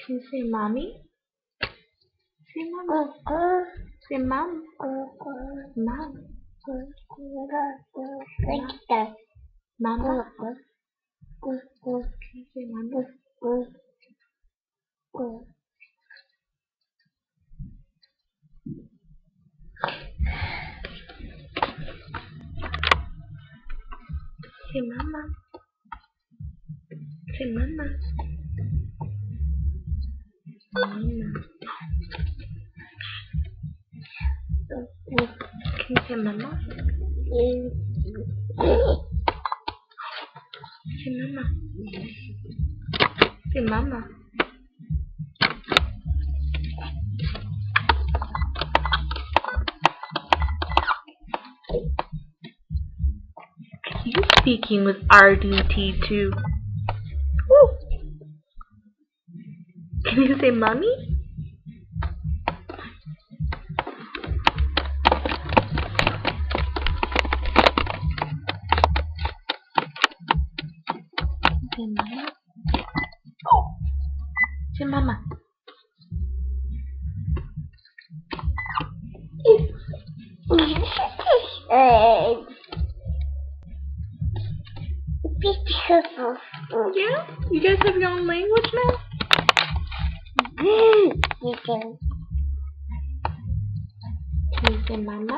Can you say mommy? Say mama. Say mom. Mom. Mama. Can you say mama? Say mama. Say mama. Mama. Can you say mama? Say mama. Say mama. He's speaking with RDT2. Woo. Can you say mommy? Say mama. Say mama. Yeah? You guys have your own language now? Can you say mama?